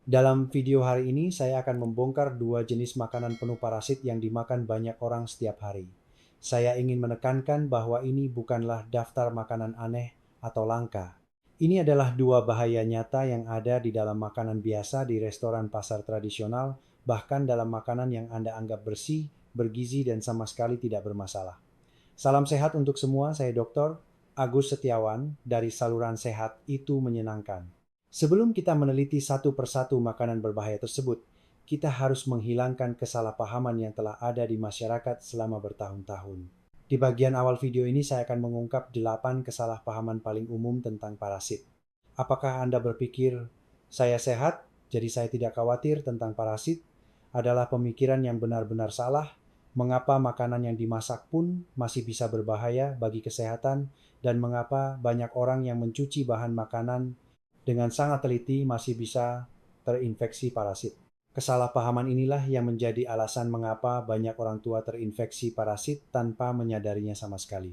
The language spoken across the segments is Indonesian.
Dalam video hari ini, saya akan membongkar dua jenis makanan penuh parasit yang dimakan banyak orang setiap hari. Saya ingin menekankan bahwa ini bukanlah daftar makanan aneh atau langka. Ini adalah dua bahaya nyata yang ada di dalam makanan biasa di restoran pasar tradisional, bahkan dalam makanan yang Anda anggap bersih, bergizi, dan sama sekali tidak bermasalah. Salam sehat untuk semua, saya Dr. Agus Setiawan dari saluran sehat itu menyenangkan. Sebelum kita meneliti satu persatu makanan berbahaya tersebut, kita harus menghilangkan kesalahpahaman yang telah ada di masyarakat selama bertahun-tahun. Di bagian awal video ini saya akan mengungkap 8 kesalahpahaman paling umum tentang parasit. Apakah Anda berpikir, saya sehat, jadi saya tidak khawatir tentang parasit? Adalah pemikiran yang benar-benar salah. Mengapa makanan yang dimasak pun masih bisa berbahaya bagi kesehatan, dan mengapa banyak orang yang mencuci bahan makanan dengan sangat teliti masih bisa terinfeksi parasit. Kesalahpahaman inilah yang menjadi alasan mengapa banyak orang tua terinfeksi parasit tanpa menyadarinya sama sekali.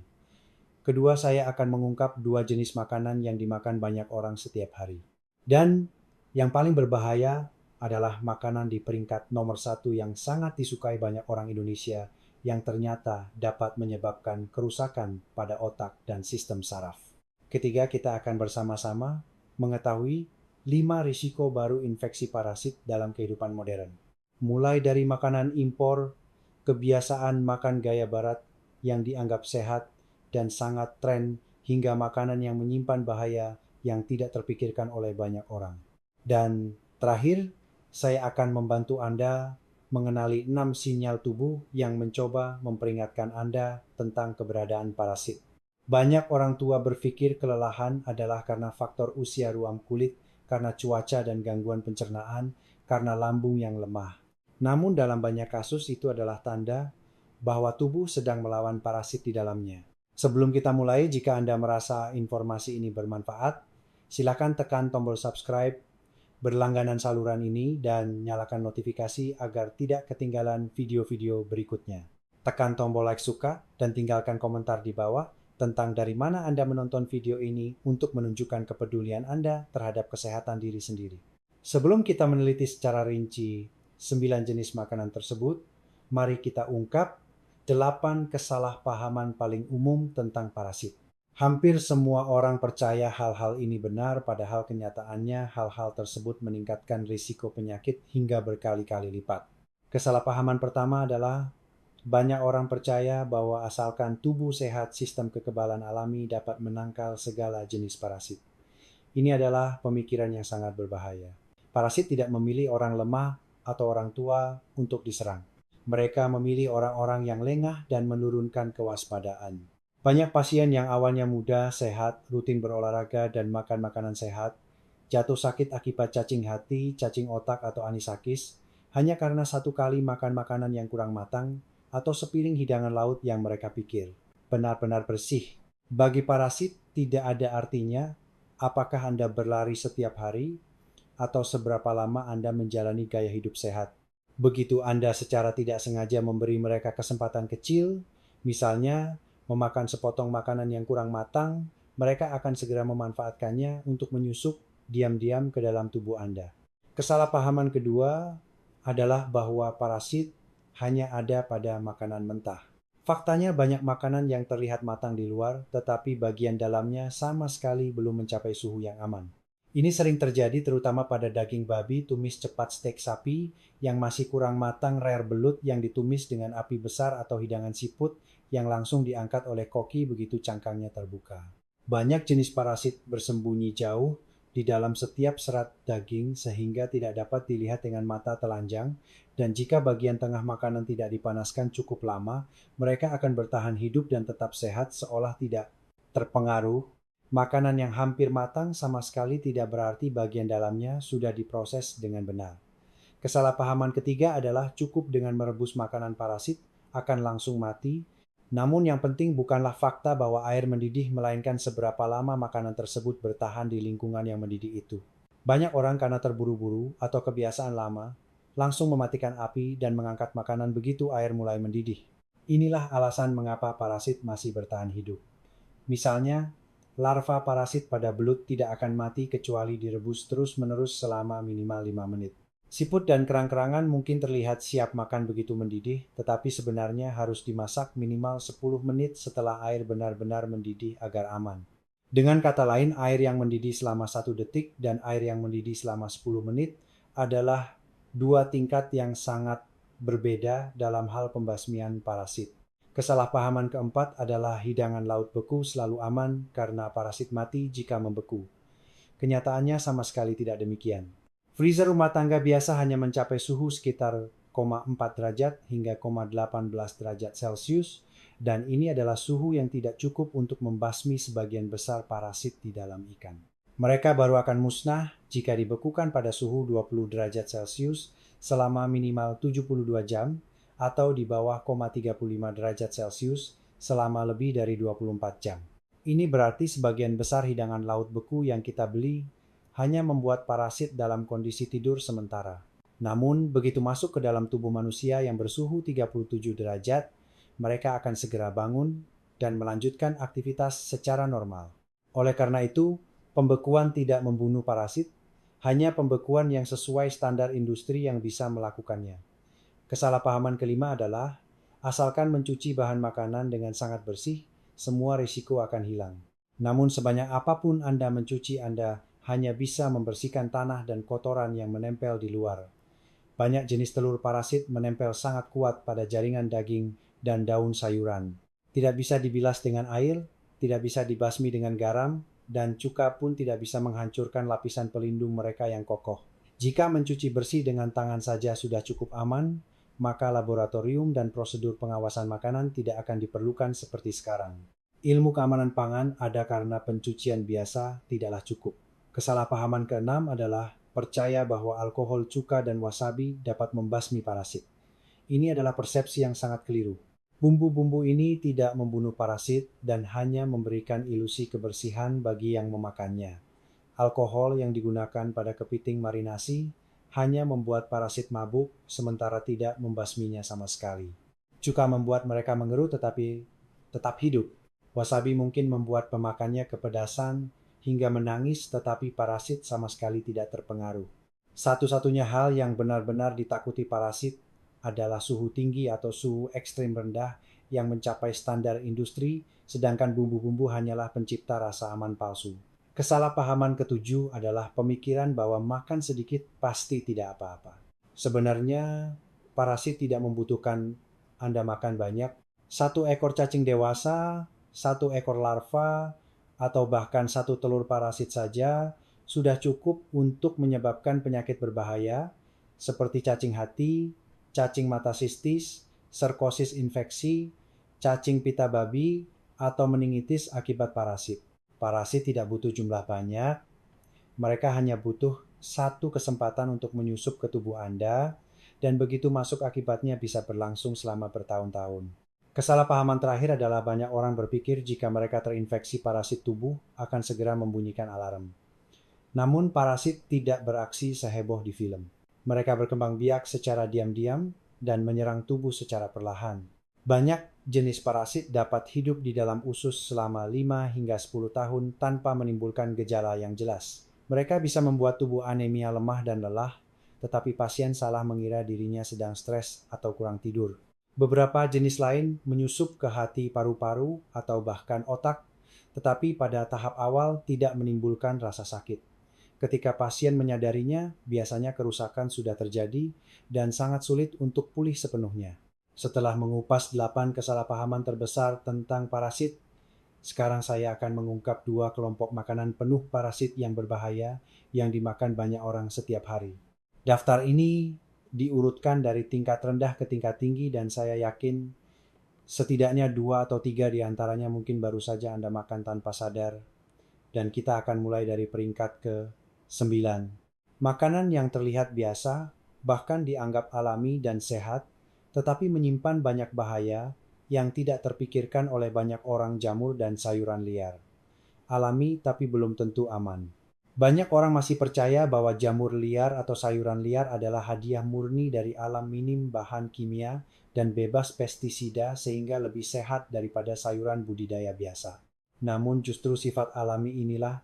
Kedua, saya akan mengungkap dua jenis makanan yang dimakan banyak orang setiap hari. Dan yang paling berbahaya adalah makanan di peringkat nomor satu yang sangat disukai banyak orang Indonesia yang ternyata dapat menyebabkan kerusakan pada otak dan sistem saraf. Ketiga, kita akan bersama-sama mengetahui 5 risiko baru infeksi parasit dalam kehidupan modern. Mulai dari makanan impor, kebiasaan makan gaya barat yang dianggap sehat dan sangat tren, hingga makanan yang menyimpan bahaya yang tidak terpikirkan oleh banyak orang. Dan terakhir, saya akan membantu Anda mengenali 6 sinyal tubuh yang mencoba memperingatkan Anda tentang keberadaan parasit. Banyak orang tua berpikir kelelahan adalah karena faktor usia ruam kulit, karena cuaca dan gangguan pencernaan, karena lambung yang lemah. Namun dalam banyak kasus itu adalah tanda bahwa tubuh sedang melawan parasit di dalamnya. Sebelum kita mulai, jika Anda merasa informasi ini bermanfaat, silakan tekan tombol subscribe, berlangganan saluran ini, dan nyalakan notifikasi agar tidak ketinggalan video-video berikutnya. Tekan tombol like suka dan tinggalkan komentar di bawah tentang dari mana Anda menonton video ini untuk menunjukkan kepedulian Anda terhadap kesehatan diri sendiri. Sebelum kita meneliti secara rinci 9 jenis makanan tersebut, mari kita ungkap 8 kesalahpahaman paling umum tentang parasit. Hampir semua orang percaya hal-hal ini benar, padahal kenyataannya hal-hal tersebut meningkatkan risiko penyakit hingga berkali-kali lipat. Kesalahpahaman pertama adalah banyak orang percaya bahwa asalkan tubuh sehat, sistem kekebalan alami dapat menangkal segala jenis parasit. Ini adalah pemikiran yang sangat berbahaya. Parasit tidak memilih orang lemah atau orang tua untuk diserang. Mereka memilih orang-orang yang lengah dan menurunkan kewaspadaan. Banyak pasien yang awalnya muda, sehat, rutin berolahraga, dan makan makanan sehat, jatuh sakit akibat cacing hati, cacing otak, atau anisakis, hanya karena satu kali makan makanan yang kurang matang, atau sepiring hidangan laut yang mereka pikir benar-benar bersih. Bagi parasit, tidak ada artinya apakah Anda berlari setiap hari atau seberapa lama Anda menjalani gaya hidup sehat. Begitu Anda secara tidak sengaja memberi mereka kesempatan kecil, misalnya memakan sepotong makanan yang kurang matang, mereka akan segera memanfaatkannya untuk menyusup diam-diam ke dalam tubuh Anda. Kesalahpahaman kedua adalah bahwa parasit hanya ada pada makanan mentah. Faktanya banyak makanan yang terlihat matang di luar, tetapi bagian dalamnya sama sekali belum mencapai suhu yang aman. Ini sering terjadi terutama pada daging babi, tumis cepat steak sapi yang masih kurang matang, rare belut yang ditumis dengan api besar, atau hidangan siput yang langsung diangkat oleh koki begitu cangkangnya terbuka. Banyak jenis parasit bersembunyi jauh di dalam setiap serat daging sehingga tidak dapat dilihat dengan mata telanjang, dan jika bagian tengah makanan tidak dipanaskan cukup lama, mereka akan bertahan hidup dan tetap sehat seolah tidak terpengaruh. Makanan yang hampir matang sama sekali tidak berarti bagian dalamnya sudah diproses dengan benar. Kesalahpahaman ketiga adalah cukup dengan merebus makanan parasit akan langsung mati. Namun yang penting bukanlah fakta bahwa air mendidih, melainkan seberapa lama makanan tersebut bertahan di lingkungan yang mendidih itu. Banyak orang karena terburu-buru atau kebiasaan lama, langsung mematikan api dan mengangkat makanan begitu air mulai mendidih. Inilah alasan mengapa parasit masih bertahan hidup. Misalnya, Larva parasit pada belut tidak akan mati kecuali direbus terus-menerus selama minimal 5 menit. Siput dan kerang-kerangan mungkin terlihat siap makan begitu mendidih, tetapi sebenarnya harus dimasak minimal 10 menit setelah air benar-benar mendidih agar aman. Dengan kata lain, air yang mendidih selama 1 detik dan air yang mendidih selama 10 menit adalah dua tingkat yang sangat berbeda dalam hal pembasmian parasit. Kesalahpahaman keempat adalah hidangan laut beku selalu aman karena parasit mati jika membeku. Kenyataannya sama sekali tidak demikian. Freezer rumah tangga biasa hanya mencapai suhu sekitar 0,4 derajat hingga 0,18 derajat Celcius, dan ini adalah suhu yang tidak cukup untuk membasmi sebagian besar parasit di dalam ikan. Mereka baru akan musnah jika dibekukan pada suhu 20 derajat Celcius selama minimal 72 jam atau di bawah 0,35 derajat Celcius selama lebih dari 24 jam. Ini berarti sebagian besar hidangan laut beku yang kita beli hanya membuat parasit dalam kondisi tidur sementara. Namun, begitu masuk ke dalam tubuh manusia yang bersuhu 37 derajat, mereka akan segera bangun dan melanjutkan aktivitas secara normal. Oleh karena itu, pembekuan tidak membunuh parasit, hanya pembekuan yang sesuai standar industri yang bisa melakukannya. Kesalahpahaman kelima adalah, asalkan mencuci bahan makanan dengan sangat bersih, semua risiko akan hilang. Namun sebanyak apapun Anda mencuci, Anda hanya bisa membersihkan tanah dan kotoran yang menempel di luar. Banyak jenis telur parasit menempel sangat kuat pada jaringan daging dan daun sayuran. Tidak bisa dibilas dengan air, tidak bisa dibasmi dengan garam, dan cuka pun tidak bisa menghancurkan lapisan pelindung mereka yang kokoh. Jika mencuci bersih dengan tangan saja sudah cukup aman, maka laboratorium dan prosedur pengawasan makanan tidak akan diperlukan seperti sekarang. Ilmu keamanan pangan ada karena pencucian biasa tidaklah cukup. Kesalahpahaman keenam adalah percaya bahwa alkohol, cuka, dan wasabi dapat membasmi parasit. Ini adalah persepsi yang sangat keliru. Bumbu-bumbu ini tidak membunuh parasit dan hanya memberikan ilusi kebersihan bagi yang memakannya. Alkohol yang digunakan pada kepiting marinasi hanya membuat parasit mabuk, sementara tidak membasminya sama sekali. Cuka membuat mereka mengerut tetapi tetap hidup. Wasabi mungkin membuat pemakannya kepedasan hingga menangis, tetapi parasit sama sekali tidak terpengaruh. Satu-satunya hal yang benar-benar ditakuti parasit adalah suhu tinggi atau suhu ekstrim rendah yang mencapai standar industri, sedangkan bumbu-bumbu hanyalah pencipta rasa aman palsu. Kesalahpahaman ketujuh adalah pemikiran bahwa makan sedikit pasti tidak apa-apa. Sebenarnya, parasit tidak membutuhkan Anda makan banyak. 1 ekor cacing dewasa, 1 ekor larva, atau bahkan 1 telur parasit saja sudah cukup untuk menyebabkan penyakit berbahaya seperti cacing hati, cacing mata sistis, serkosis infeksi, cacing pita babi, atau meningitis akibat parasit. Parasit tidak butuh jumlah banyak, mereka hanya butuh 1 kesempatan untuk menyusup ke tubuh Anda, dan begitu masuk akibatnya bisa berlangsung selama bertahun-tahun. Kesalahpahaman terakhir adalah banyak orang berpikir jika mereka terinfeksi parasit tubuh akan segera membunyikan alarm. Namun parasit tidak beraksi seheboh di film. Mereka berkembang biak secara diam-diam dan menyerang tubuh secara perlahan. Banyak jenis parasit dapat hidup di dalam usus selama 5 hingga 10 tahun tanpa menimbulkan gejala yang jelas. Mereka bisa membuat tubuh anemia, lemah, dan lelah, tetapi pasien salah mengira dirinya sedang stres atau kurang tidur. Beberapa jenis lain menyusup ke hati, paru-paru, atau bahkan otak, tetapi pada tahap awal tidak menimbulkan rasa sakit. Ketika pasien menyadarinya, biasanya kerusakan sudah terjadi dan sangat sulit untuk pulih sepenuhnya. Setelah mengupas 8 kesalahpahaman terbesar tentang parasit, sekarang saya akan mengungkap 2 kelompok makanan penuh parasit yang berbahaya yang dimakan banyak orang setiap hari. Daftar ini diurutkan dari tingkat rendah ke tingkat tinggi dan saya yakin setidaknya 2 atau 3 di antaranya mungkin baru saja Anda makan tanpa sadar. Dan kita akan mulai dari peringkat ke-9. Makanan yang terlihat biasa, bahkan dianggap alami dan sehat, tetapi menyimpan banyak bahaya yang tidak terpikirkan oleh banyak orang, jamur dan sayuran liar. Alami tapi belum tentu aman. Banyak orang masih percaya bahwa jamur liar atau sayuran liar adalah hadiah murni dari alam, minim bahan kimia dan bebas pestisida sehingga lebih sehat daripada sayuran budidaya biasa. Namun justru sifat alami inilah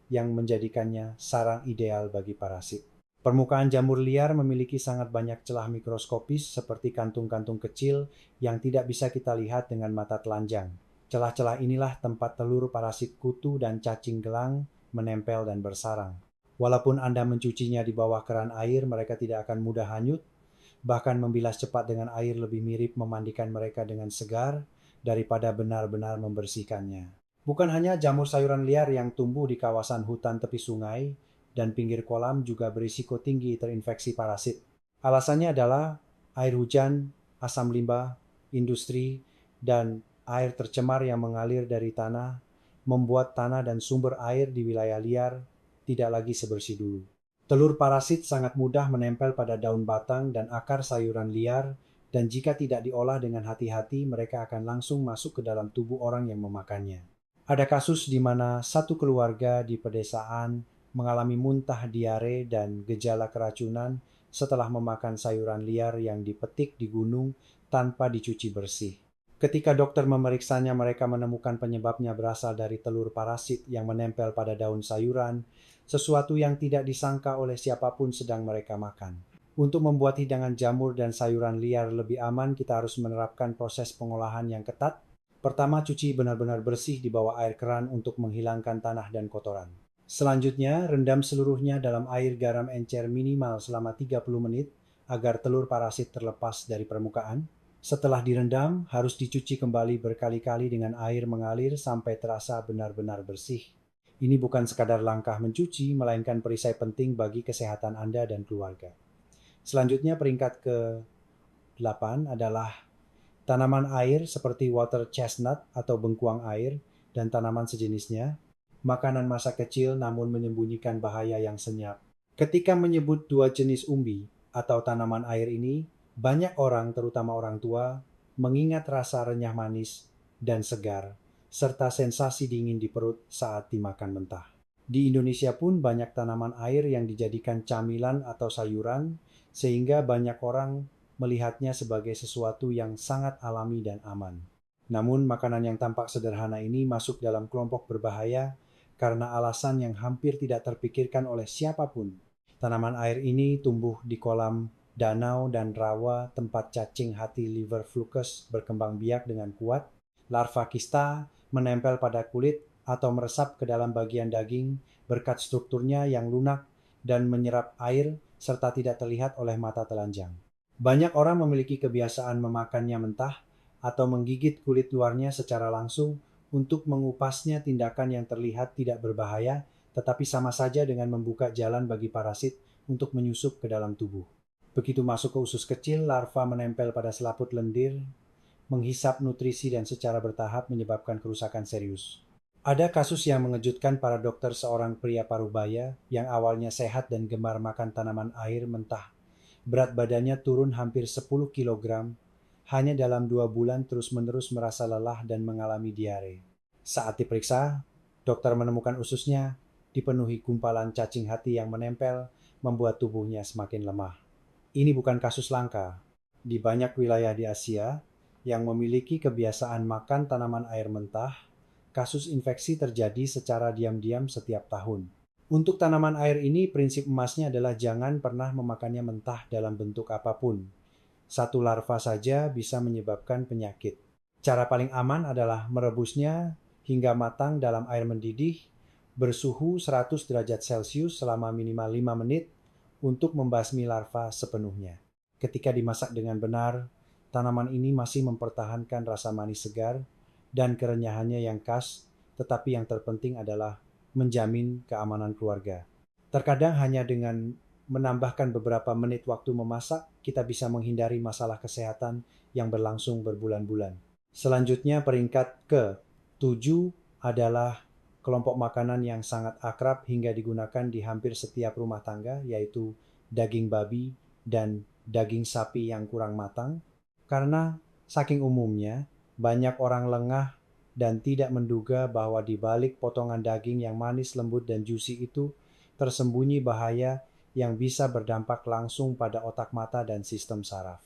yang menjadikannya sarang ideal bagi parasit. Permukaan jamur liar memiliki sangat banyak celah mikroskopis seperti kantung-kantung kecil yang tidak bisa kita lihat dengan mata telanjang. Celah-celah inilah tempat telur parasit kutu dan cacing gelang menempel dan bersarang. Walaupun Anda mencucinya di bawah keran air, mereka tidak akan mudah hanyut. Bahkan membilas cepat dengan air lebih mirip memandikan mereka dengan segar daripada benar-benar membersihkannya. Bukan hanya jamur sayuran liar yang tumbuh di kawasan hutan tepi sungai dan pinggir kolam juga berisiko tinggi terinfeksi parasit. Alasannya adalah air hujan, asam limbah, industri, dan air tercemar yang mengalir dari tanah membuat tanah dan sumber air di wilayah liar tidak lagi sebersih dulu. Telur parasit sangat mudah menempel pada daun batang dan akar sayuran liar, dan jika tidak diolah dengan hati-hati, mereka akan langsung masuk ke dalam tubuh orang yang memakannya. Ada kasus di mana satu keluarga di pedesaan mengalami muntah, diare, dan gejala keracunan setelah memakan sayuran liar yang dipetik di gunung tanpa dicuci bersih. Ketika dokter memeriksanya, mereka menemukan penyebabnya berasal dari telur parasit yang menempel pada daun sayuran, sesuatu yang tidak disangka oleh siapapun sedang mereka makan. Untuk membuat hidangan jamur dan sayuran liar lebih aman, kita harus menerapkan proses pengolahan yang ketat. Pertama, cuci benar-benar bersih di bawah air keran untuk menghilangkan tanah dan kotoran. Selanjutnya, rendam seluruhnya dalam air garam encer minimal selama 30 menit agar telur parasit terlepas dari permukaan. Setelah direndam, harus dicuci kembali berkali-kali dengan air mengalir sampai terasa benar-benar bersih. Ini bukan sekadar langkah mencuci, melainkan perisai penting bagi kesehatan Anda dan keluarga. Selanjutnya peringkat ke-8 adalah tanaman air seperti water chestnut atau bengkuang air dan tanaman sejenisnya. Makanan masa kecil namun menyembunyikan bahaya yang senyap. Ketika menyebut dua jenis umbi atau tanaman air ini, banyak orang, terutama orang tua, mengingat rasa renyah manis dan segar serta sensasi dingin di perut saat dimakan mentah. Di Indonesia pun banyak tanaman air yang dijadikan camilan atau sayuran, sehingga banyak orang melihatnya sebagai sesuatu yang sangat alami dan aman. Namun makanan yang tampak sederhana ini masuk dalam kelompok berbahaya karena alasan yang hampir tidak terpikirkan oleh siapapun. Tanaman air ini tumbuh di kolam, danau, dan rawa tempat cacing hati liver flucus berkembang biak dengan kuat. Larva kista menempel pada kulit atau meresap ke dalam bagian daging berkat strukturnya yang lunak dan menyerap air serta tidak terlihat oleh mata telanjang. Banyak orang memiliki kebiasaan memakannya mentah atau menggigit kulit luarnya secara langsung untuk mengupasnya, tindakan yang terlihat tidak berbahaya tetapi sama saja dengan membuka jalan bagi parasit untuk menyusup ke dalam tubuh. Begitu masuk ke usus kecil, larva menempel pada selaput lendir, menghisap nutrisi dan secara bertahap menyebabkan kerusakan serius. Ada kasus yang mengejutkan para dokter. Seorang pria parubaya yang awalnya sehat dan gemar makan tanaman air mentah. Berat badannya turun hampir 10 kg hanya dalam 2 bulan, terus-menerus merasa lelah dan mengalami diare. Saat diperiksa, dokter menemukan ususnya dipenuhi gumpalan cacing hati yang menempel, membuat tubuhnya semakin lemah. Ini bukan kasus langka. Di banyak wilayah di Asia yang memiliki kebiasaan makan tanaman air mentah, kasus infeksi terjadi secara diam-diam setiap tahun. Untuk tanaman air ini, prinsip emasnya adalah jangan pernah memakannya mentah dalam bentuk apapun. Satu larva saja bisa menyebabkan penyakit. Cara paling aman adalah merebusnya hingga matang dalam air mendidih bersuhu 100 derajat Celcius selama minimal 5 menit untuk membasmi larva sepenuhnya. Ketika dimasak dengan benar, tanaman ini masih mempertahankan rasa manis segar dan kerenyahannya yang khas, tetapi yang terpenting adalah menjamin keamanan keluarga. Terkadang hanya dengan menambahkan beberapa menit waktu memasak, kita bisa menghindari masalah kesehatan yang berlangsung berbulan-bulan. Selanjutnya peringkat ke-7 adalah kelompok makanan yang sangat akrab hingga digunakan di hampir setiap rumah tangga, yaitu daging babi dan daging sapi yang kurang matang. Karena saking umumnya, banyak orang lengah dan tidak menduga bahwa di balik potongan daging yang manis, lembut, dan juicy itu tersembunyi bahaya yang bisa berdampak langsung pada otak, mata, dan sistem saraf.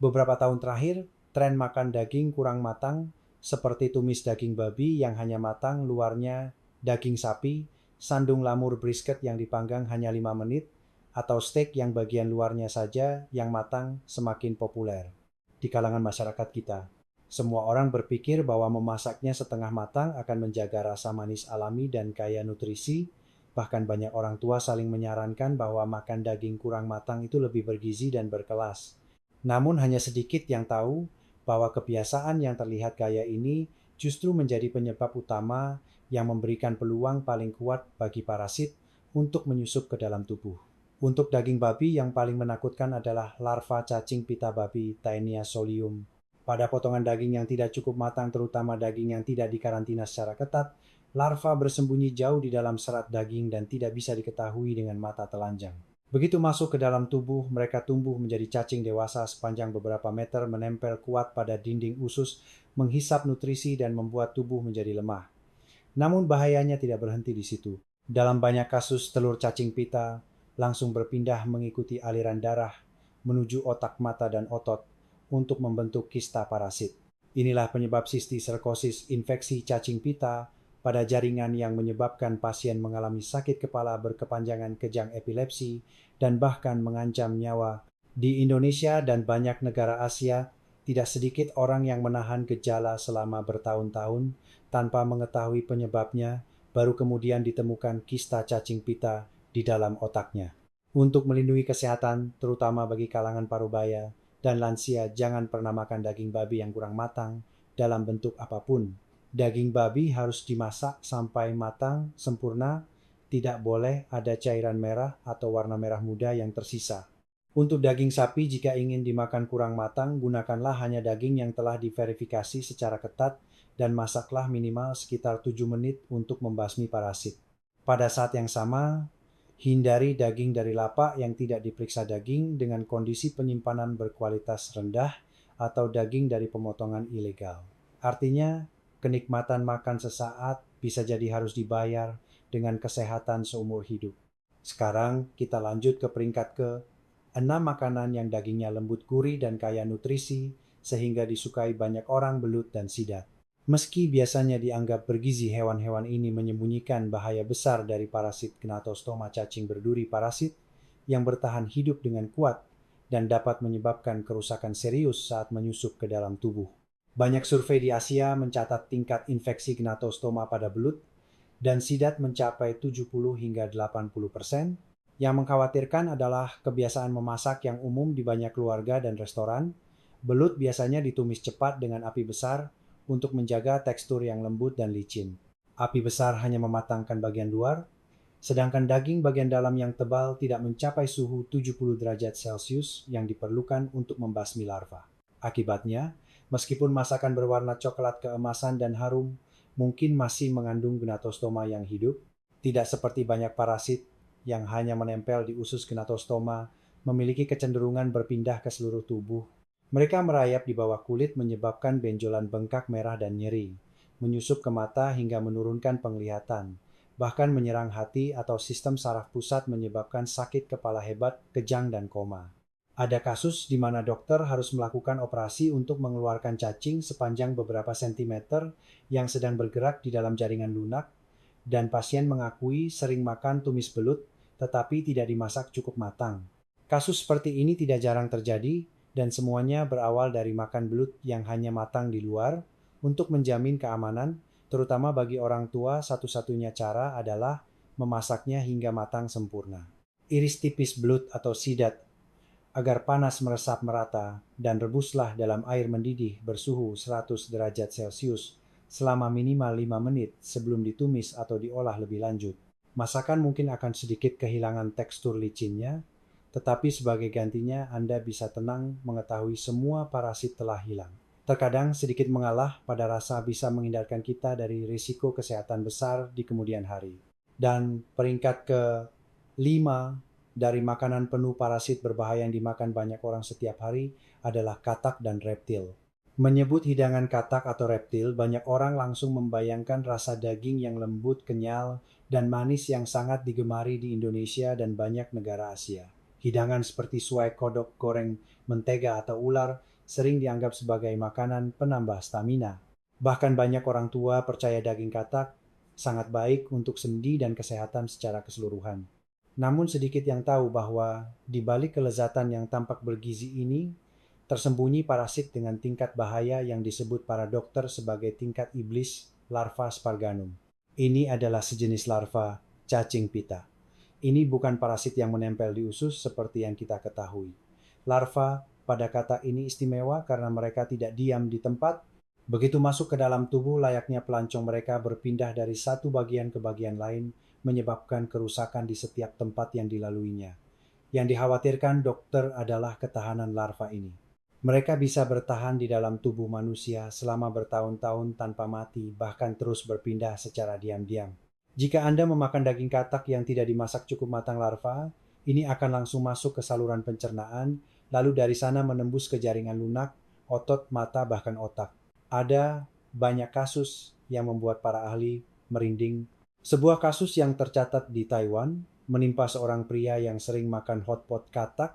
Beberapa tahun terakhir, tren makan daging kurang matang seperti tumis daging babi yang hanya matang luarnya, daging sapi, sandung lamur brisket yang dipanggang hanya 5 menit, atau steak yang bagian luarnya saja yang matang semakin populer di kalangan masyarakat kita. Semua orang berpikir bahwa memasaknya setengah matang akan menjaga rasa manis alami dan kaya nutrisi. Bahkan banyak orang tua saling menyarankan bahwa makan daging kurang matang itu lebih bergizi dan berkelas. Namun hanya sedikit yang tahu bahwa kebiasaan yang terlihat kaya ini justru menjadi penyebab utama yang memberikan peluang paling kuat bagi parasit untuk menyusup ke dalam tubuh. Untuk daging babi yang paling menakutkan adalah larva cacing pita babi Taenia solium. Pada potongan daging yang tidak cukup matang, terutama daging yang tidak dikarantina secara ketat, larva bersembunyi jauh di dalam serat daging dan tidak bisa diketahui dengan mata telanjang. Begitu masuk ke dalam tubuh, mereka tumbuh menjadi cacing dewasa sepanjang beberapa meter, menempel kuat pada dinding usus, menghisap nutrisi dan membuat tubuh menjadi lemah. Namun bahayanya tidak berhenti di situ. Dalam banyak kasus, telur cacing pita langsung berpindah mengikuti aliran darah menuju otak, mata, dan otot untuk membentuk kista parasit. Inilah penyebab sistiserkosis, infeksi cacing pita pada jaringan yang menyebabkan pasien mengalami sakit kepala berkepanjangan, kejang epilepsi, dan bahkan mengancam nyawa. Di Indonesia dan banyak negara Asia, tidak sedikit orang yang menahan gejala selama bertahun-tahun tanpa mengetahui penyebabnya, baru kemudian ditemukan kista cacing pita di dalam otaknya. Untuk melindungi kesehatan, terutama bagi kalangan parubaya dan lansia, jangan pernah makan daging babi yang kurang matang dalam bentuk apapun. Daging babi harus dimasak sampai matang sempurna, tidak boleh ada cairan merah atau warna merah muda yang tersisa. Untuk daging sapi, jika ingin dimakan kurang matang, gunakanlah hanya daging yang telah diverifikasi secara ketat dan masaklah minimal sekitar 7 menit untuk membasmi parasit. Pada saat yang sama, hindari daging dari lapak yang tidak diperiksa daging dengan kondisi penyimpanan berkualitas rendah atau daging dari pemotongan ilegal. Artinya, kenikmatan makan sesaat bisa jadi harus dibayar dengan kesehatan seumur hidup. Sekarang kita lanjut ke peringkat ke-6, makanan yang dagingnya lembut, gurih, dan kaya nutrisi sehingga disukai banyak orang, belut dan sidat. Meski biasanya dianggap bergizi, hewan-hewan ini menyembunyikan bahaya besar dari parasit Gnatostoma cacing berduri parasit yang bertahan hidup dengan kuat dan dapat menyebabkan kerusakan serius saat menyusup ke dalam tubuh. Banyak survei di Asia mencatat tingkat infeksi Gnatostoma pada belut dan sidat mencapai 70 hingga 80%. Yang mengkhawatirkan adalah kebiasaan memasak yang umum di banyak keluarga dan restoran. Belut biasanya ditumis cepat dengan api besar untuk menjaga tekstur yang lembut dan licin. Api besar hanya mematangkan bagian luar, sedangkan daging bagian dalam yang tebal tidak mencapai suhu 70 derajat Celcius yang diperlukan untuk membasmi larva. Akibatnya, meskipun masakan berwarna coklat keemasan dan harum, mungkin masih mengandung Gnatostoma yang hidup. Tidak seperti banyak parasit yang hanya menempel di usus Gnatostoma, memiliki kecenderungan berpindah ke seluruh tubuh. Mereka merayap di bawah kulit, menyebabkan benjolan bengkak, merah, dan nyeri, menyusup ke mata hingga menurunkan penglihatan, bahkan menyerang hati atau sistem saraf pusat, menyebabkan sakit kepala hebat, kejang, dan koma. Ada kasus di mana dokter harus melakukan operasi untuk mengeluarkan cacing sepanjang beberapa sentimeter yang sedang bergerak di dalam jaringan lunak, dan pasien mengakui sering makan tumis belut tetapi tidak dimasak cukup matang. Kasus seperti ini tidak jarang terjadi, dan semuanya berawal dari makan belut yang hanya matang di luar. Untuk menjamin keamanan, terutama bagi orang tua, satu-satunya cara adalah memasaknya hingga matang sempurna. Iris tipis belut atau sidat agar panas meresap merata dan rebuslah dalam air mendidih bersuhu 100 derajat Celcius selama minimal 5 menit sebelum ditumis atau diolah lebih lanjut. Masakan mungkin akan sedikit kehilangan tekstur licinnya, tetapi sebagai gantinya Anda bisa tenang mengetahui semua parasit telah hilang. Terkadang sedikit mengalah pada rasa bisa menghindarkan kita dari risiko kesehatan besar di kemudian hari. Dan peringkat ke-5 dari makanan penuh parasit berbahaya yang dimakan banyak orang setiap hari adalah katak dan reptil. Menyebut hidangan katak atau reptil, banyak orang langsung membayangkan rasa daging yang lembut, kenyal, dan manis yang sangat digemari di Indonesia dan banyak negara Asia. Hidangan seperti suai, kodok, goreng, mentega, atau ular sering dianggap sebagai makanan penambah stamina. Bahkan banyak orang tua percaya daging katak sangat baik untuk sendi dan kesehatan secara keseluruhan. Namun sedikit yang tahu bahwa di balik kelezatan yang tampak bergizi ini, tersembunyi parasit dengan tingkat bahaya yang disebut para dokter sebagai tingkat iblis larva Sparganum. Ini adalah sejenis larva cacing pita. Ini bukan parasit yang menempel di usus seperti yang kita ketahui. Larva pada kata ini istimewa karena mereka tidak diam di tempat. Begitu masuk ke dalam tubuh, layaknya pelancong mereka berpindah dari satu bagian ke bagian lain, menyebabkan kerusakan di setiap tempat yang dilaluinya. Yang dikhawatirkan dokter adalah ketahanan larva ini. Mereka bisa bertahan di dalam tubuh manusia selama bertahun-tahun tanpa mati, bahkan terus berpindah secara diam-diam. Jika Anda memakan daging katak yang tidak dimasak cukup matang larva, ini akan langsung masuk ke saluran pencernaan, lalu dari sana menembus ke jaringan lunak, otot, mata, bahkan otak. Ada banyak kasus yang membuat para ahli merinding. Sebuah kasus yang tercatat di Taiwan menimpa seorang pria yang sering makan hotpot katak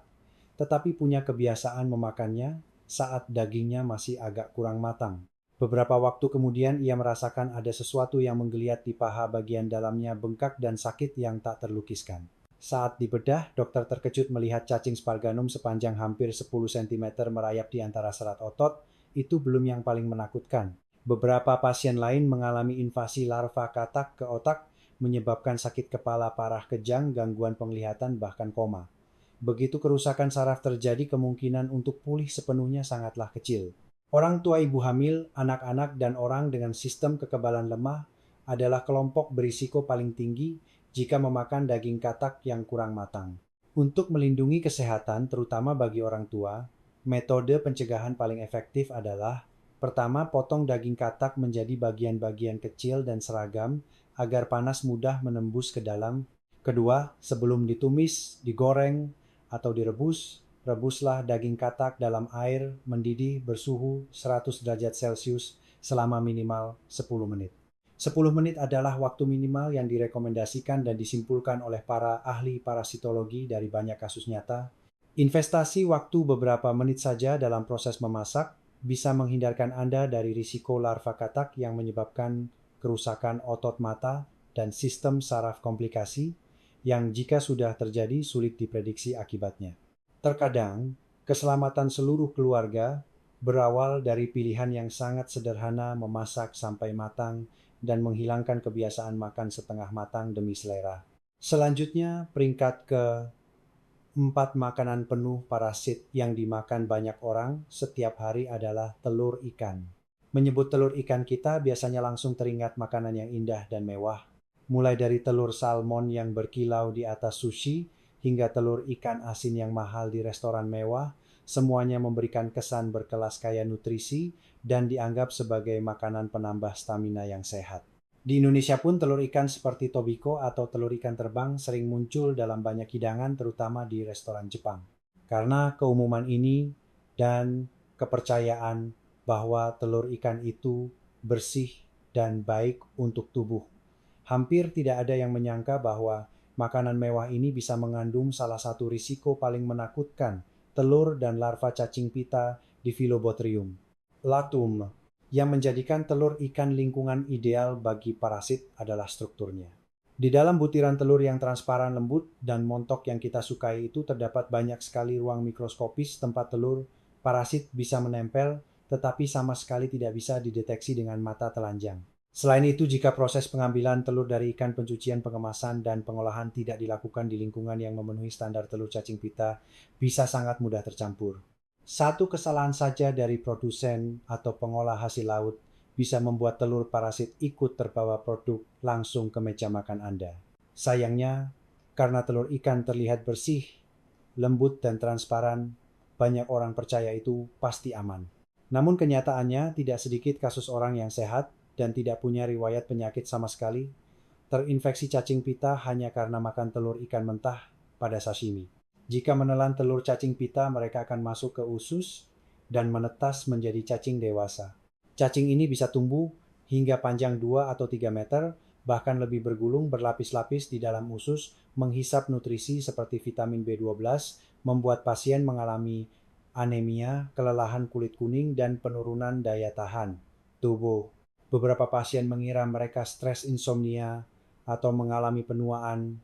tetapi punya kebiasaan memakannya saat dagingnya masih agak kurang matang. Beberapa waktu kemudian ia merasakan ada sesuatu yang menggeliat di paha bagian dalamnya bengkak dan sakit yang tak terlukiskan. Saat dibedah, dokter terkejut melihat cacing Sparganum sepanjang hampir 10 cm merayap di antara serat otot. Itu belum yang paling menakutkan. Beberapa pasien lain mengalami invasi larva katak ke otak, menyebabkan sakit kepala parah, kejang, gangguan penglihatan, bahkan koma. Begitu kerusakan saraf terjadi, kemungkinan untuk pulih sepenuhnya sangatlah kecil. Orang tua, ibu hamil, anak-anak, dan orang dengan sistem kekebalan lemah adalah kelompok berisiko paling tinggi jika memakan daging katak yang kurang matang. Untuk melindungi kesehatan, terutama bagi orang tua, metode pencegahan paling efektif adalah: pertama, potong daging katak menjadi bagian-bagian kecil dan seragam agar panas mudah menembus ke dalam. Kedua, sebelum ditumis, digoreng, atau direbus, rebuslah daging katak dalam air mendidih bersuhu 100 derajat Celcius selama minimal 10 menit. 10 menit adalah waktu minimal yang direkomendasikan dan disimpulkan oleh para ahli parasitologi dari banyak kasus nyata. Investasi waktu beberapa menit saja dalam proses memasak bisa menghindarkan Anda dari risiko larva katak yang menyebabkan kerusakan otot mata dan sistem saraf komplikasi yang jika sudah terjadi sulit diprediksi akibatnya. Terkadang, keselamatan seluruh keluarga berawal dari pilihan yang sangat sederhana memasak sampai matang dan menghilangkan kebiasaan makan setengah matang demi selera. Selanjutnya, peringkat ke-4 makanan penuh parasit yang dimakan banyak orang setiap hari adalah telur ikan. Menyebut telur ikan, kita biasanya langsung teringat makanan yang indah dan mewah. Mulai dari telur salmon yang berkilau di atas sushi hingga telur ikan asin yang mahal di restoran mewah, semuanya memberikan kesan berkelas kaya nutrisi dan dianggap sebagai makanan penambah stamina yang sehat. Di Indonesia pun telur ikan seperti tobiko atau telur ikan terbang sering muncul dalam banyak hidangan, terutama di restoran Jepang. Karena keumuman ini dan kepercayaan bahwa telur ikan itu bersih dan baik untuk tubuh, hampir tidak ada yang menyangka bahwa makanan mewah ini bisa mengandung salah satu risiko paling menakutkan, telur dan larva cacing pita di Philobothrium latum. Yang menjadikan telur ikan lingkungan ideal bagi parasit adalah strukturnya. Di dalam butiran telur yang transparan, lembut, dan montok yang kita sukai itu terdapat banyak sekali ruang mikroskopis tempat telur parasit bisa menempel, tetapi sama sekali tidak bisa dideteksi dengan mata telanjang. Selain itu, jika proses pengambilan telur dari ikan, pencucian, pengemasan, dan pengolahan tidak dilakukan di lingkungan yang memenuhi standar telur cacing pita, bisa sangat mudah tercampur. Satu kesalahan saja dari produsen atau pengolah hasil laut bisa membuat telur parasit ikut terbawa produk langsung ke meja makan Anda. Sayangnya, karena telur ikan terlihat bersih, lembut, dan transparan, banyak orang percaya itu pasti aman. Namun kenyataannya, tidak sedikit kasus orang yang sehat dan tidak punya riwayat penyakit sama sekali terinfeksi cacing pita hanya karena makan telur ikan mentah pada sashimi. Jika menelan telur cacing pita, mereka akan masuk ke usus dan menetas menjadi cacing dewasa. Cacing ini bisa tumbuh hingga panjang 2 atau 3 meter, bahkan lebih bergulung berlapis-lapis di dalam usus, menghisap nutrisi seperti vitamin B12, membuat pasien mengalami anemia, kelelahan kulit kuning, dan penurunan daya tahan. tubuh. Beberapa pasien mengira mereka stres insomnia atau mengalami penuaan,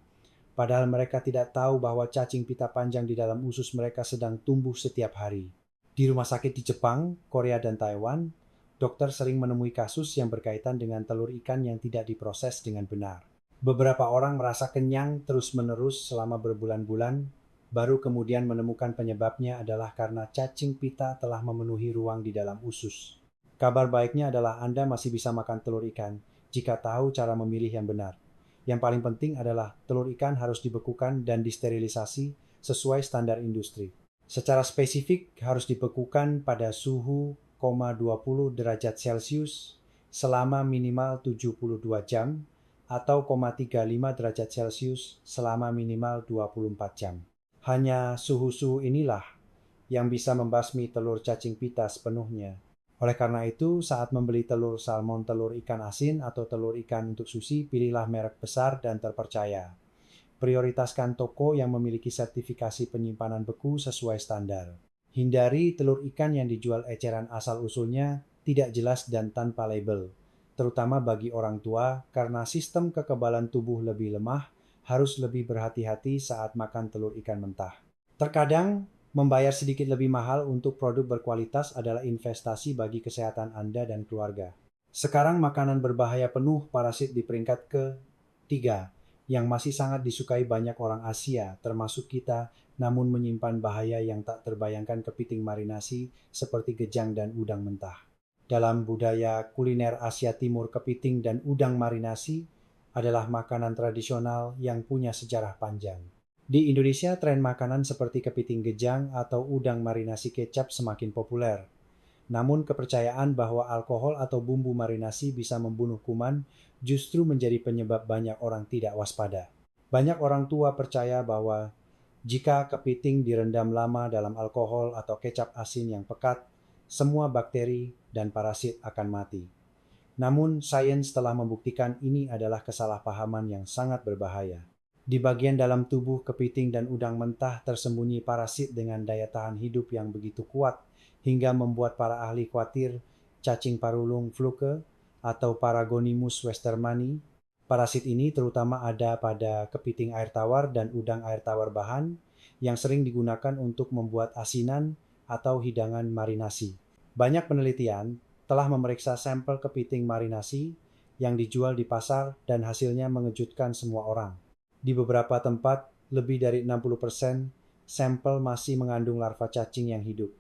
padahal mereka tidak tahu bahwa cacing pita panjang di dalam usus mereka sedang tumbuh setiap hari. Di rumah sakit di Jepang, Korea, dan Taiwan, dokter sering menemui kasus yang berkaitan dengan telur ikan yang tidak diproses dengan benar. Beberapa orang merasa kenyang terus-menerus selama berbulan-bulan, baru kemudian menemukan penyebabnya adalah karena cacing pita telah memenuhi ruang di dalam usus. Kabar baiknya adalah Anda masih bisa makan telur ikan jika tahu cara memilih yang benar. Yang paling penting adalah telur ikan harus dibekukan dan disterilisasi sesuai standar industri. Secara spesifik harus dibekukan pada suhu 20 derajat Celcius selama minimal 72 jam atau 35 derajat Celcius selama minimal 24 jam. Hanya suhu-suhu inilah yang bisa membasmi telur cacing pita sepenuhnya. Oleh karena itu, saat membeli telur salmon, telur ikan asin, atau telur ikan untuk sushi, pilihlah merek besar dan terpercaya. Prioritaskan toko yang memiliki sertifikasi penyimpanan beku sesuai standar. Hindari telur ikan yang dijual eceran asal-usulnya tidak jelas dan tanpa label, terutama bagi orang tua karena sistem kekebalan tubuh lebih lemah, harus lebih berhati-hati saat makan telur ikan mentah. Terkadang, membayar sedikit lebih mahal untuk produk berkualitas adalah investasi bagi kesehatan Anda dan keluarga. Sekarang makanan berbahaya penuh parasit di peringkat ke-3, yang masih sangat disukai banyak orang Asia, termasuk kita, namun menyimpan bahaya yang tak terbayangkan kepiting marinasi seperti gejang dan udang mentah. Dalam budaya kuliner Asia Timur, kepiting dan udang marinasi adalah makanan tradisional yang punya sejarah panjang. Di Indonesia, tren makanan seperti kepiting gejang atau udang marinasi kecap semakin populer. Namun kepercayaan bahwa alkohol atau bumbu marinasi bisa membunuh kuman justru menjadi penyebab banyak orang tidak waspada. Banyak orang tua percaya bahwa jika kepiting direndam lama dalam alkohol atau kecap asin yang pekat, semua bakteri dan parasit akan mati. Namun, sains telah membuktikan ini adalah kesalahpahaman yang sangat berbahaya. Di bagian dalam tubuh kepiting dan udang mentah tersembunyi parasit dengan daya tahan hidup yang begitu kuat hingga membuat para ahli khawatir cacing parulung fluke atau Paragonimus westermani. Parasit ini terutama ada pada kepiting air tawar dan udang air tawar bahan yang sering digunakan untuk membuat asinan atau hidangan marinasi. Banyak penelitian telah memeriksa sampel kepiting marinasi yang dijual di pasar dan hasilnya mengejutkan semua orang. Di beberapa tempat, lebih dari 60% sampel masih mengandung larva cacing yang hidup.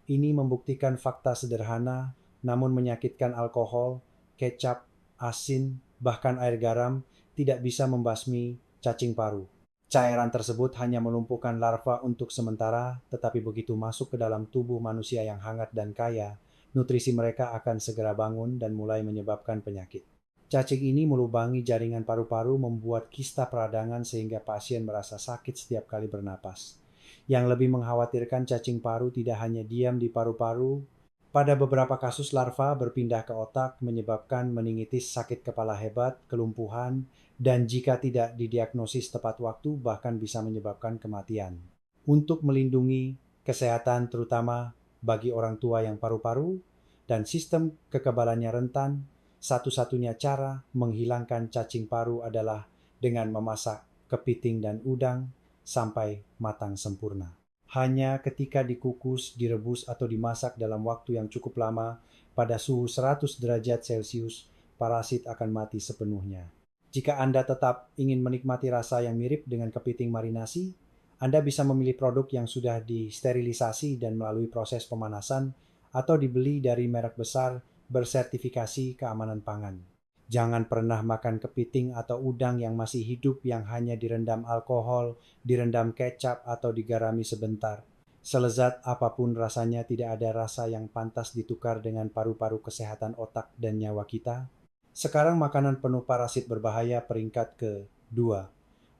Ini membuktikan fakta sederhana, namun menyakitkan alkohol, kecap, asin, bahkan air garam tidak bisa membasmi cacing paru. Cairan tersebut hanya melumpuhkan larva untuk sementara, tetapi begitu masuk ke dalam tubuh manusia yang hangat dan kaya, nutrisi mereka akan segera bangun dan mulai menyebabkan penyakit. Cacing ini melubangi jaringan paru-paru, membuat kista peradangan sehingga pasien merasa sakit setiap kali bernapas. Yang lebih mengkhawatirkan, cacing paru tidak hanya diam di paru-paru. Pada beberapa kasus larva berpindah ke otak, menyebabkan meningitis, sakit kepala hebat, kelumpuhan, dan jika tidak didiagnosis tepat waktu bahkan bisa menyebabkan kematian. Untuk melindungi kesehatan terutama bagi orang tua yang paru-paru dan sistem kekebalannya rentan, satu-satunya cara menghilangkan cacing paru adalah dengan memasak kepiting dan udang sampai matang sempurna. Hanya ketika dikukus, direbus, atau dimasak dalam waktu yang cukup lama pada suhu 100 derajat Celcius, parasit akan mati sepenuhnya. Jika Anda tetap ingin menikmati rasa yang mirip dengan kepiting marinasi, Anda bisa memilih produk yang sudah disterilisasi dan melalui proses pemanasan atau dibeli dari merek besar bersertifikasi keamanan pangan. Jangan pernah makan kepiting atau udang yang masih hidup yang hanya direndam alkohol, direndam kecap, atau digarami sebentar. Selezat apapun rasanya, tidak ada rasa yang pantas ditukar dengan paru-paru kesehatan otak dan nyawa kita. Sekarang makanan penuh parasit berbahaya peringkat ke-2.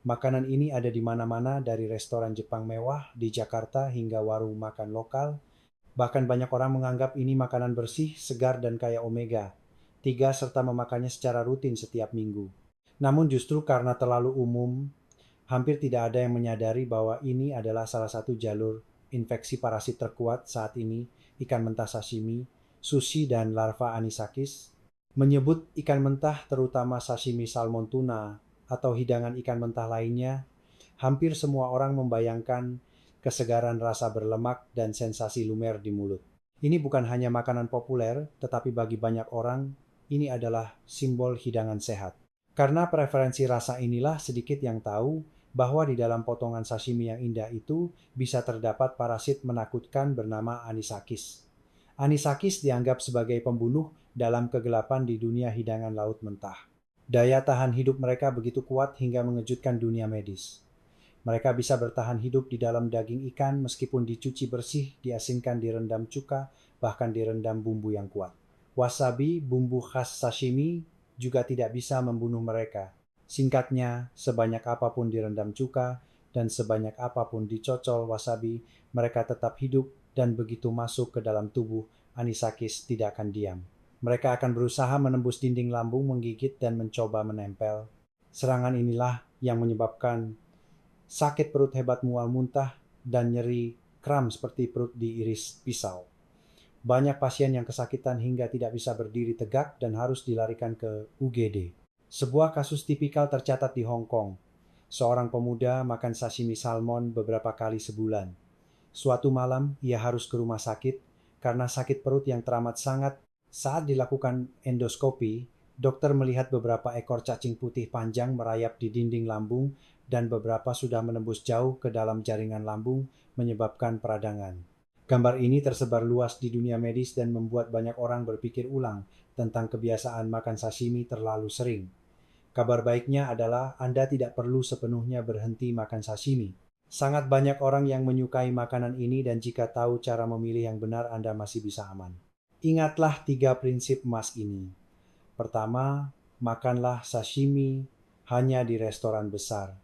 Makanan ini ada di mana-mana, dari restoran Jepang mewah di Jakarta hingga warung makan lokal. Bahkan banyak orang menganggap ini makanan bersih, segar, dan kaya omega-3 serta memakannya secara rutin setiap minggu. Namun justru karena terlalu umum, hampir tidak ada yang menyadari bahwa ini adalah salah satu jalur infeksi parasit terkuat saat ini. Ikan mentah sashimi sushi, dan larva anisakis. Menyebut ikan mentah, terutama sashimi salmon tuna atau hidangan ikan mentah lainnya, hampir semua orang membayangkan kesegaran, rasa berlemak, dan sensasi lumer di mulut. Ini bukan hanya makanan populer, tetapi bagi banyak orang, ini adalah simbol hidangan sehat. Karena preferensi rasa inilah sedikit yang tahu bahwa di dalam potongan sashimi yang indah itu bisa terdapat parasit menakutkan bernama anisakis. Anisakis dianggap sebagai pembunuh dalam kegelapan di dunia hidangan laut mentah. Daya tahan hidup mereka begitu kuat hingga mengejutkan dunia medis. Mereka bisa bertahan hidup di dalam daging ikan meskipun dicuci bersih, diasinkan, direndam cuka, bahkan direndam bumbu yang kuat. Wasabi, bumbu khas sashimi, juga tidak bisa membunuh mereka. Singkatnya, sebanyak apapun direndam cuka dan sebanyak apapun dicocol wasabi, mereka tetap hidup, dan begitu masuk ke dalam tubuh, anisakis tidak akan diam. Mereka akan berusaha menembus dinding lambung, menggigit, dan mencoba menempel. Serangan inilah yang menyebabkan sakit perut hebat, mual, muntah, dan nyeri kram seperti perut diiris pisau. Banyak pasien yang kesakitan hingga tidak bisa berdiri tegak dan harus dilarikan ke UGD. Sebuah kasus tipikal tercatat di Hong Kong. Seorang pemuda makan sashimi salmon beberapa kali sebulan. Suatu malam, ia harus ke rumah sakit karena sakit perut yang teramat sangat. Saat dilakukan endoskopi, dokter melihat beberapa ekor cacing putih panjang merayap di dinding lambung dan beberapa sudah menembus jauh ke dalam jaringan lambung, menyebabkan peradangan. Gambar ini tersebar luas di dunia medis dan membuat banyak orang berpikir ulang tentang kebiasaan makan sashimi terlalu sering. Kabar baiknya adalah Anda tidak perlu sepenuhnya berhenti makan sashimi. Sangat banyak orang yang menyukai makanan ini, dan jika tahu cara memilih yang benar, Anda masih bisa aman. Ingatlah 3 prinsip emas ini. Pertama, makanlah sashimi hanya di restoran besar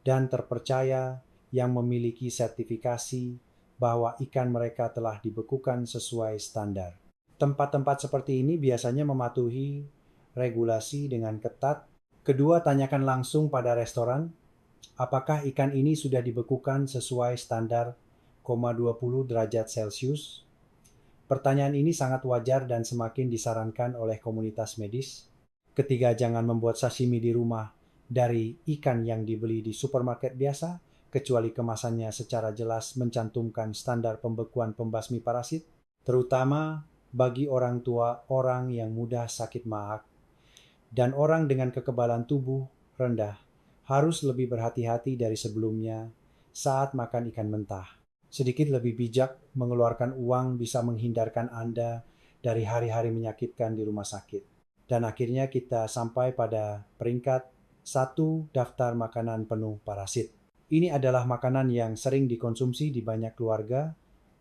dan terpercaya yang memiliki sertifikasi bahwa ikan mereka telah dibekukan sesuai standar. Tempat-tempat seperti ini biasanya mematuhi regulasi dengan ketat. Kedua, tanyakan langsung pada restoran, apakah ikan ini sudah dibekukan sesuai standar 20 derajat Celcius? Pertanyaan ini sangat wajar dan semakin disarankan oleh komunitas medis. Ketiga, jangan membuat sashimi di rumah dari ikan yang dibeli di supermarket biasa, kecuali kemasannya secara jelas mencantumkan standar pembekuan pembasmi parasit, terutama bagi orang tua, orang yang mudah sakit maag, dan orang dengan kekebalan tubuh rendah harus lebih berhati-hati dari sebelumnya saat makan ikan mentah. Sedikit lebih bijak mengeluarkan uang bisa menghindarkan Anda dari hari-hari menyakitkan di rumah sakit. Dan akhirnya kita sampai pada peringkat 1, daftar makanan penuh parasit. Ini adalah makanan yang sering dikonsumsi di banyak keluarga,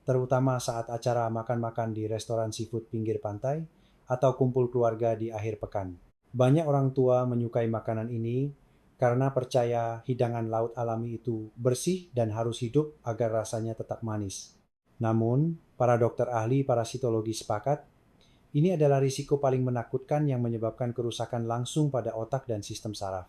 terutama saat acara makan-makan di restoran seafood pinggir pantai atau kumpul keluarga di akhir pekan. Banyak orang tua menyukai makanan ini karena percaya hidangan laut alami itu bersih dan harus hidup agar rasanya tetap manis. Namun, para dokter ahli parasitologi sepakat, ini adalah risiko paling menakutkan yang menyebabkan kerusakan langsung pada otak dan sistem saraf.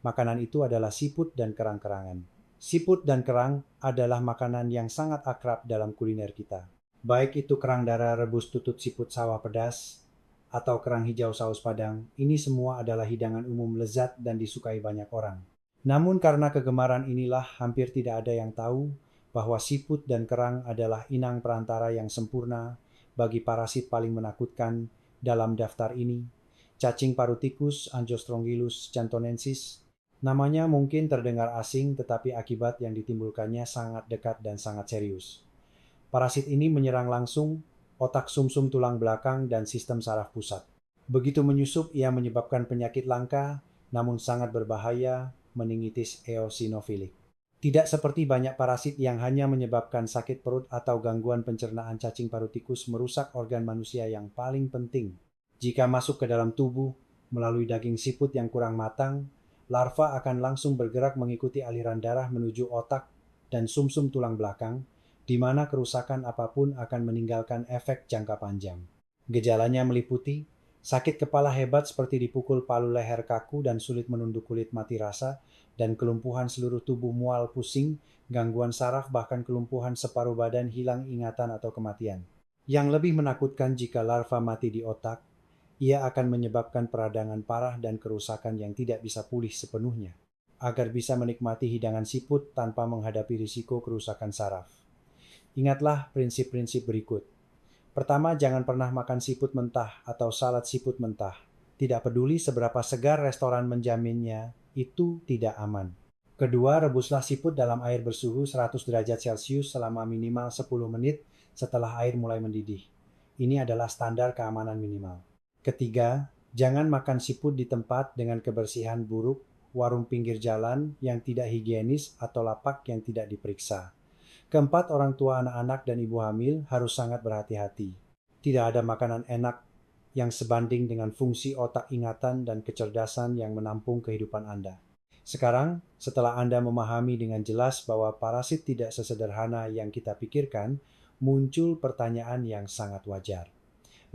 Makanan itu adalah siput dan kerang-kerangan. Siput dan kerang adalah makanan yang sangat akrab dalam kuliner kita. Baik itu kerang darah rebus tutut siput sawah pedas, atau kerang hijau saus padang, ini semua adalah hidangan umum lezat dan disukai banyak orang. Namun karena kegemaran inilah hampir tidak ada yang tahu bahwa siput dan kerang adalah inang perantara yang sempurna bagi parasit paling menakutkan dalam daftar ini, cacing paru tikus Angiostrongyllus cantonensis. Namanya mungkin terdengar asing, tetapi akibat yang ditimbulkannya sangat dekat dan sangat serius. Parasit ini menyerang langsung otak, sumsum tulang belakang, dan sistem saraf pusat. Begitu menyusup, ia menyebabkan penyakit langka, namun sangat berbahaya, meningitis eosinofilik. Tidak seperti banyak parasit yang hanya menyebabkan sakit perut atau gangguan pencernaan, cacing paru tikus merusak organ manusia yang paling penting. Jika masuk ke dalam tubuh melalui daging siput yang kurang matang, larva akan langsung bergerak mengikuti aliran darah menuju otak dan sumsum tulang belakang, di mana kerusakan apapun akan meninggalkan efek jangka panjang. Gejalanya meliputi sakit kepala hebat seperti dipukul palu, leher kaku dan sulit menunduk, kulit mati rasa, dan kelumpuhan seluruh tubuh, mual, pusing, gangguan saraf, bahkan kelumpuhan separuh badan, hilang ingatan atau kematian. Yang lebih menakutkan jika larva mati di otak, ia akan menyebabkan peradangan parah dan kerusakan yang tidak bisa pulih sepenuhnya, agar bisa menikmati hidangan siput tanpa menghadapi risiko kerusakan saraf. Ingatlah prinsip-prinsip berikut. Pertama, jangan pernah makan siput mentah atau salad siput mentah. Tidak peduli seberapa segar restoran menjaminnya, itu tidak aman. Kedua, rebuslah siput dalam air bersuhu 100 derajat Celcius selama minimal 10 menit setelah air mulai mendidih. Ini adalah standar keamanan minimal. Ketiga, jangan makan siput di tempat dengan kebersihan buruk, warung pinggir jalan yang tidak higienis, atau lapak yang tidak diperiksa. Keempat, orang tua anak-anak dan ibu hamil harus sangat berhati-hati. Tidak ada makanan enak yang sebanding dengan fungsi otak ingatan dan kecerdasan yang menampung kehidupan Anda. Sekarang, setelah Anda memahami dengan jelas bahwa parasit tidak sesederhana yang kita pikirkan, muncul pertanyaan yang sangat wajar.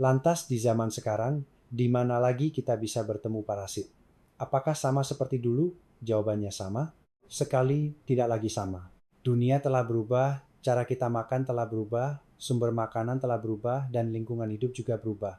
Lantas di zaman sekarang, di mana lagi kita bisa bertemu parasit? Apakah sama seperti dulu? Jawabannya sama. Sekali tidak lagi sama. Dunia telah berubah, cara kita makan telah berubah, sumber makanan telah berubah, dan lingkungan hidup juga berubah.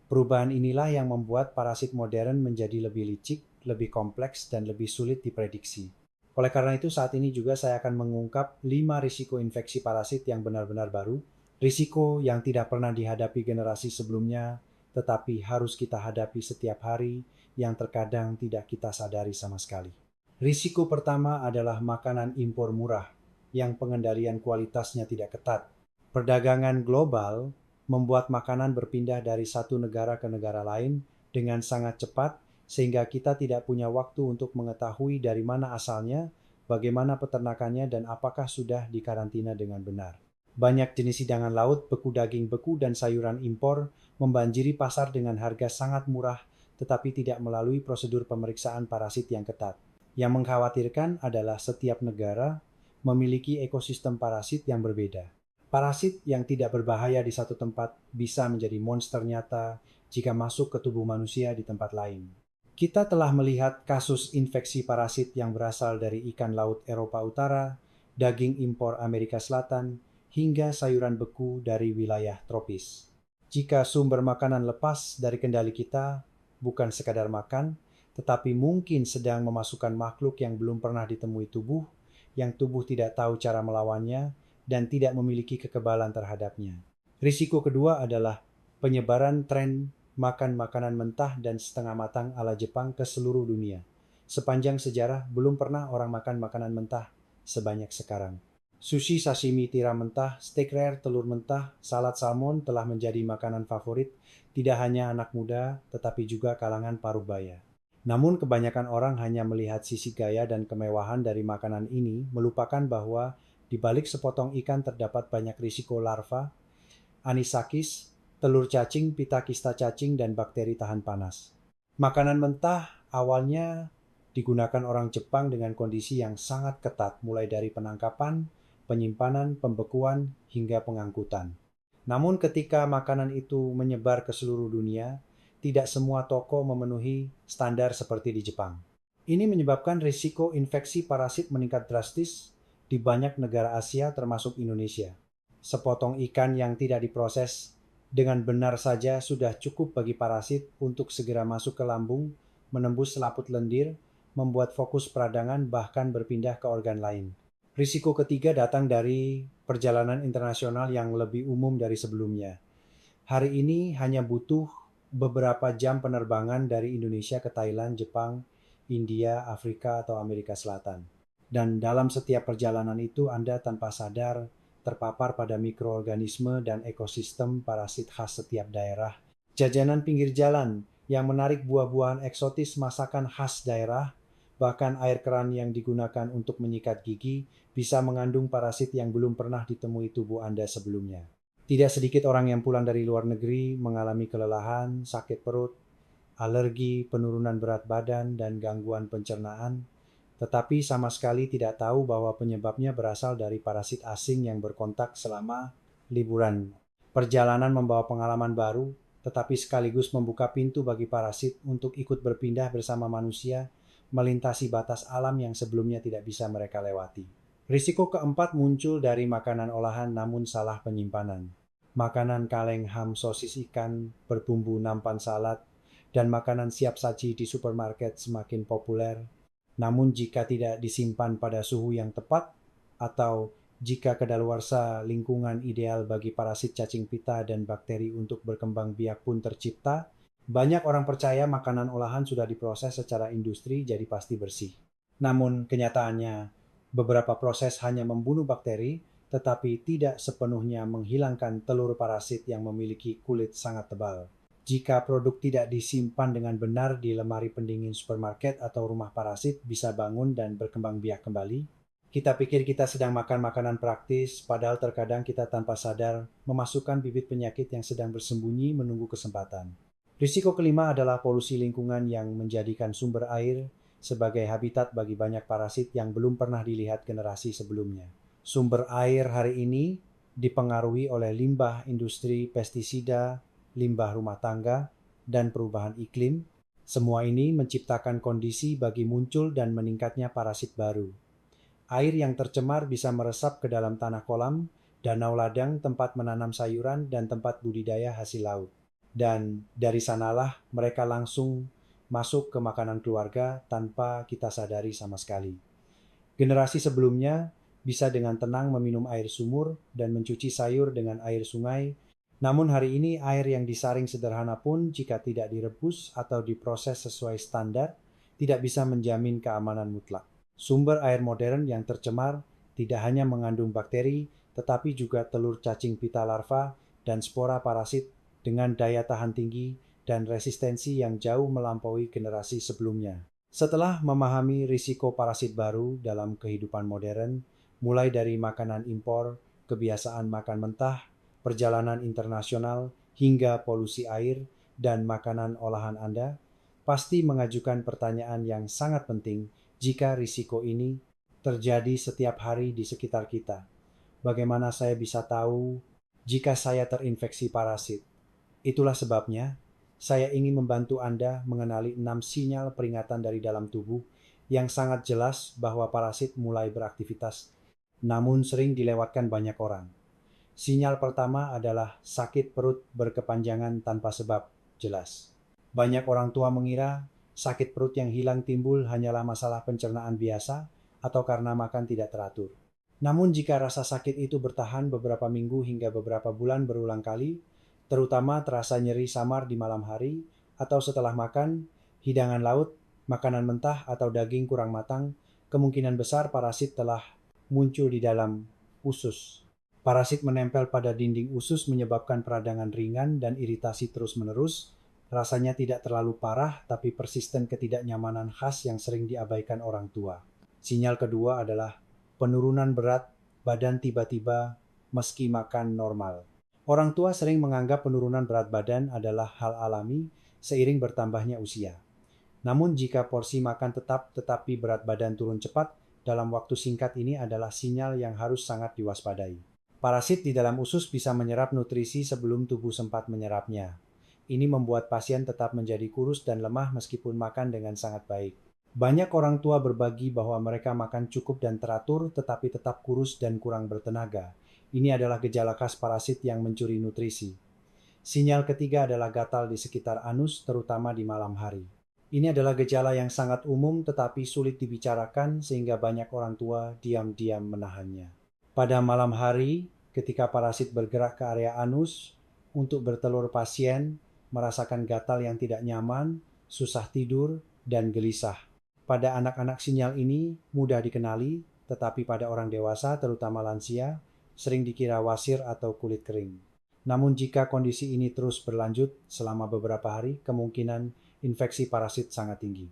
Perubahan inilah yang membuat parasit modern menjadi lebih licik, lebih kompleks, dan lebih sulit diprediksi. Oleh karena itu, saat ini juga saya akan mengungkap 5 risiko infeksi parasit yang benar-benar baru, risiko yang tidak pernah dihadapi generasi sebelumnya, tetapi harus kita hadapi setiap hari, yang terkadang tidak kita sadari sama sekali. Risiko pertama adalah makanan impor murah, yang pengendalian kualitasnya tidak ketat. Perdagangan global membuat makanan berpindah dari satu negara ke negara lain dengan sangat cepat, sehingga kita tidak punya waktu untuk mengetahui dari mana asalnya, bagaimana peternakannya, dan apakah sudah dikarantina dengan benar. Banyak jenis hidangan laut, beku daging beku, dan sayuran impor membanjiri pasar dengan harga sangat murah, tetapi tidak melalui prosedur pemeriksaan parasit yang ketat. Yang mengkhawatirkan adalah setiap negara memiliki ekosistem parasit yang berbeda. Parasit yang tidak berbahaya di satu tempat bisa menjadi monster nyata jika masuk ke tubuh manusia di tempat lain. Kita telah melihat kasus infeksi parasit yang berasal dari ikan laut Eropa Utara, daging impor Amerika Selatan, hingga sayuran beku dari wilayah tropis. Jika sumber makanan lepas dari kendali kita, bukan sekadar makan, tetapi mungkin sedang memasukkan makhluk yang belum pernah ditemui tubuh, yang tubuh tidak tahu cara melawannya, dan tidak memiliki kekebalan terhadapnya. Risiko kedua adalah penyebaran tren makan makanan mentah dan setengah matang ala Jepang ke seluruh dunia. Sepanjang sejarah, belum pernah orang makan makanan mentah sebanyak sekarang. Sushi, sashimi, tiram mentah, steak rare, telur mentah, salad salmon telah menjadi makanan favorit tidak hanya anak muda, tetapi juga kalangan parubaya. Namun kebanyakan orang hanya melihat sisi gaya dan kemewahan dari makanan ini, melupakan bahwa di balik sepotong ikan terdapat banyak risiko larva, anisakis, telur cacing, pitakista cacing, dan bakteri tahan panas. Makanan mentah awalnya digunakan orang Jepang dengan kondisi yang sangat ketat, mulai dari penangkapan, penyimpanan, pembekuan, hingga pengangkutan. Namun ketika makanan itu menyebar ke seluruh dunia, tidak semua toko memenuhi standar seperti di Jepang. Ini menyebabkan risiko infeksi parasit meningkat drastis di banyak negara Asia termasuk Indonesia. Sepotong ikan yang tidak diproses dengan benar saja sudah cukup bagi parasit untuk segera masuk ke lambung, menembus selaput lendir, membuat fokus peradangan, bahkan berpindah ke organ lain. Risiko ketiga datang dari perjalanan internasional yang lebih umum dari sebelumnya. Hari ini hanya butuh beberapa jam penerbangan dari Indonesia ke Thailand, Jepang, India, Afrika, atau Amerika Selatan. Dan dalam setiap perjalanan itu Anda tanpa sadar terpapar pada mikroorganisme dan ekosistem parasit khas setiap daerah. Jajanan pinggir jalan yang menarik buah-buahan eksotis masakan khas daerah, bahkan air keran yang digunakan untuk menyikat gigi bisa mengandung parasit yang belum pernah ditemui tubuh Anda sebelumnya. Tidak sedikit orang yang pulang dari luar negeri mengalami kelelahan, sakit perut, alergi, penurunan berat badan, dan gangguan pencernaan, tetapi sama sekali tidak tahu bahwa penyebabnya berasal dari parasit asing yang berkontak selama liburan. Perjalanan membawa pengalaman baru, tetapi sekaligus membuka pintu bagi parasit untuk ikut berpindah bersama manusia, melintasi batas alam yang sebelumnya tidak bisa mereka lewati. Risiko keempat muncul dari makanan olahan namun salah penyimpanan. makanan kaleng ham sosis ikan berbumbu nampan salad, dan makanan siap saji di supermarket semakin populer. Namun jika tidak disimpan pada suhu yang tepat, atau jika kedaluarsa lingkungan ideal bagi parasit cacing pita dan bakteri untuk berkembang biak pun tercipta, banyak orang percaya makanan olahan sudah diproses secara industri jadi pasti bersih. Namun kenyataannya, beberapa proses hanya membunuh bakteri, tetapi tidak sepenuhnya menghilangkan telur parasit yang memiliki kulit sangat tebal. Jika produk tidak disimpan dengan benar di lemari pendingin supermarket atau rumah parasit bisa bangun dan berkembang biak kembali. Kita pikir kita sedang makan makanan praktis, padahal terkadang kita tanpa sadar memasukkan bibit penyakit yang sedang bersembunyi menunggu kesempatan. Risiko kelima adalah polusi lingkungan yang menjadikan sumber air sebagai habitat bagi banyak parasit yang belum pernah dilihat generasi sebelumnya. Sumber air hari ini dipengaruhi oleh limbah industri pestisida, limbah rumah tangga, dan perubahan iklim. Semua ini menciptakan kondisi bagi muncul dan meningkatnya parasit baru. Air yang tercemar bisa meresap ke dalam tanah kolam, danau ladang tempat menanam sayuran, dan tempat budidaya hasil laut. Dan dari sanalah mereka langsung masuk ke makanan keluarga tanpa kita sadari sama sekali. Generasi sebelumnya bisa dengan tenang meminum air sumur dan mencuci sayur dengan air sungai. Namun hari ini air yang disaring sederhana pun jika tidak direbus atau diproses sesuai standar, tidak bisa menjamin keamanan mutlak. Sumber air modern yang tercemar tidak hanya mengandung bakteri, tetapi juga telur cacing pita larva dan spora parasit dengan daya tahan tinggi dan resistensi yang jauh melampaui generasi sebelumnya. Setelah memahami risiko parasit baru dalam kehidupan modern, mulai dari makanan impor, kebiasaan makan mentah, perjalanan internasional, hingga polusi air dan makanan olahan Anda, pasti mengajukan pertanyaan yang sangat penting jika risiko ini terjadi setiap hari di sekitar kita. Bagaimana saya bisa tahu jika saya terinfeksi parasit? Itulah sebabnya saya ingin membantu Anda mengenali 6 sinyal peringatan dari dalam tubuh yang sangat jelas bahwa parasit mulai beraktivitas, namun sering dilewatkan banyak orang. Sinyal pertama adalah sakit perut berkepanjangan tanpa sebab jelas. Banyak orang tua mengira sakit perut yang hilang timbul hanyalah masalah pencernaan biasa atau karena makan tidak teratur. Namun jika rasa sakit itu bertahan beberapa minggu hingga beberapa bulan berulang kali, terutama terasa nyeri samar di malam hari atau setelah makan, hidangan laut, makanan mentah atau daging kurang matang, kemungkinan besar parasit telah muncul di dalam usus. Parasit menempel pada dinding usus menyebabkan peradangan ringan dan iritasi terus-menerus. Rasanya tidak terlalu parah, tapi persisten ketidaknyamanan khas yang sering diabaikan orang tua. Sinyal kedua adalah penurunan berat badan tiba-tiba meski makan normal. Orang tua sering menganggap penurunan berat badan adalah hal alami seiring bertambahnya usia. Namun jika porsi makan tetap tetapi berat badan turun cepat, dalam waktu singkat ini adalah sinyal yang harus sangat diwaspadai. Parasit di dalam usus bisa menyerap nutrisi sebelum tubuh sempat menyerapnya. Ini membuat pasien tetap menjadi kurus dan lemah meskipun makan dengan sangat baik. Banyak orang tua berbagi bahwa mereka makan cukup dan teratur tetapi tetap kurus dan kurang bertenaga. Ini adalah gejala khas parasit yang mencuri nutrisi. Sinyal ketiga adalah gatal di sekitar anus, terutama di malam hari. Ini adalah gejala yang sangat umum tetapi sulit dibicarakan sehingga banyak orang tua diam-diam menahannya. Pada malam hari, ketika parasit bergerak ke area anus untuk bertelur, pasien merasakan gatal yang tidak nyaman, susah tidur, dan gelisah. Pada anak-anak sinyal ini mudah dikenali, tetapi pada orang dewasa, terutama lansia, sering dikira wasir atau kulit kering. Namun jika kondisi ini terus berlanjut selama beberapa hari, kemungkinan infeksi parasit sangat tinggi.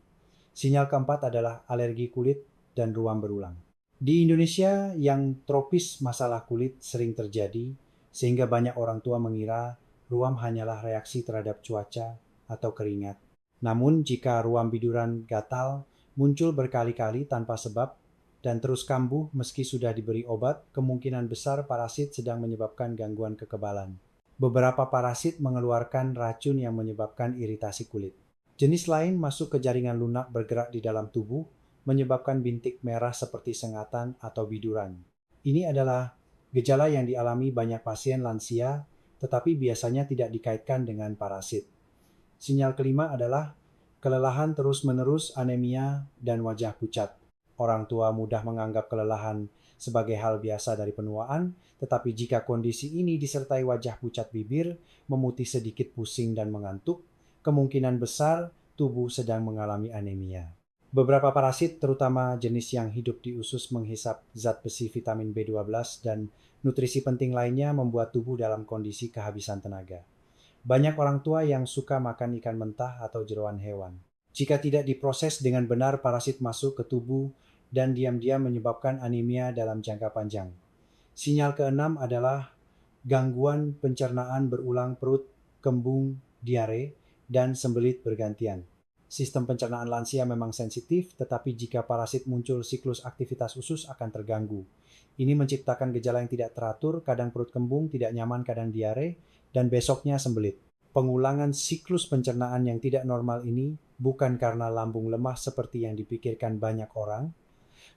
Sinyal keempat adalah alergi kulit dan ruam berulang. Di Indonesia yang tropis, masalah kulit sering terjadi, sehingga banyak orang tua mengira ruam hanyalah reaksi terhadap cuaca atau keringat. Namun jika ruam biduran gatal muncul berkali-kali tanpa sebab dan terus kambuh meski sudah diberi obat, kemungkinan besar parasit sedang menyebabkan gangguan kekebalan. Beberapa parasit mengeluarkan racun yang menyebabkan iritasi kulit. Jenis lain masuk ke jaringan lunak bergerak di dalam tubuh, menyebabkan bintik merah seperti sengatan atau biduran. Ini adalah gejala yang dialami banyak pasien lansia tetapi biasanya tidak dikaitkan dengan parasit. Sinyal kelima adalah kelelahan terus-menerus, anemia, dan wajah pucat. Orang tua mudah menganggap kelelahan sebagai hal biasa dari penuaan, tetapi jika kondisi ini disertai wajah pucat bibir, memutih sedikit, pusing, dan mengantuk, kemungkinan besar tubuh sedang mengalami anemia. Beberapa parasit, terutama jenis yang hidup di usus, menghisap zat besi, vitamin B12, dan nutrisi penting lainnya, membuat tubuh dalam kondisi kehabisan tenaga. Banyak orang tua yang suka makan ikan mentah atau jeroan hewan. Jika tidak diproses dengan benar, parasit masuk ke tubuh dan diam-diam menyebabkan anemia dalam jangka panjang. Sinyal keenam adalah gangguan pencernaan berulang, perut kembung, diare, dan sembelit bergantian. Sistem pencernaan lansia memang sensitif, tetapi jika parasit muncul, siklus aktivitas usus akan terganggu. Ini menciptakan gejala yang tidak teratur, kadang perut kembung, tidak nyaman, kadang diare, dan besoknya sembelit. Pengulangan siklus pencernaan yang tidak normal ini bukan karena lambung lemah seperti yang dipikirkan banyak orang,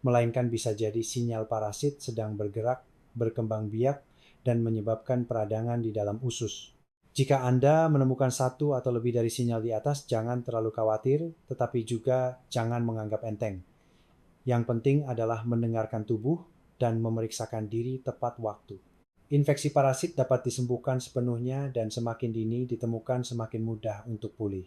melainkan bisa jadi sinyal parasit sedang bergerak, berkembang biak, dan menyebabkan peradangan di dalam usus. Jika Anda menemukan satu atau lebih dari sinyal di atas, jangan terlalu khawatir, tetapi juga jangan menganggap enteng. Yang penting adalah mendengarkan tubuh dan memeriksakan diri tepat waktu. Infeksi parasit dapat disembuhkan sepenuhnya dan semakin dini ditemukan semakin mudah untuk pulih.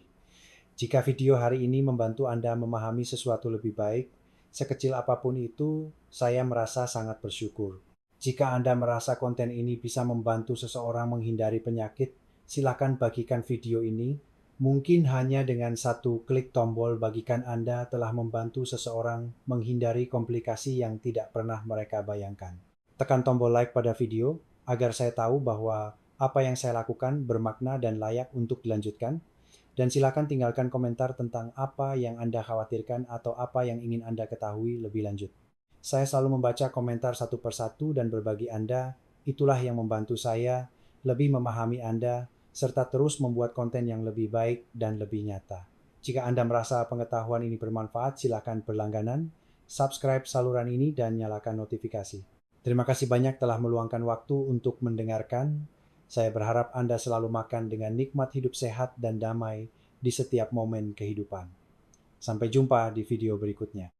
Jika video hari ini membantu Anda memahami sesuatu lebih baik, sekecil apapun itu, saya merasa sangat bersyukur. Jika Anda merasa konten ini bisa membantu seseorang menghindari penyakit, silakan bagikan video ini. Mungkin hanya dengan satu klik tombol bagikan Anda telah membantu seseorang menghindari komplikasi yang tidak pernah mereka bayangkan. Tekan tombol like pada video agar saya tahu bahwa apa yang saya lakukan bermakna dan layak untuk dilanjutkan. Dan silakan tinggalkan komentar tentang apa yang Anda khawatirkan atau apa yang ingin Anda ketahui lebih lanjut. Saya selalu membaca komentar satu persatu dan berbagi Anda. Itulah yang membantu saya lebih memahami Anda, serta terus membuat konten yang lebih baik dan lebih nyata. Jika Anda merasa pengetahuan ini bermanfaat, silakan berlangganan, subscribe saluran ini, dan nyalakan notifikasi. Terima kasih banyak telah meluangkan waktu untuk mendengarkan. Saya berharap Anda selalu makan dengan nikmat hidup sehat dan damai di setiap momen kehidupan. Sampai jumpa di video berikutnya.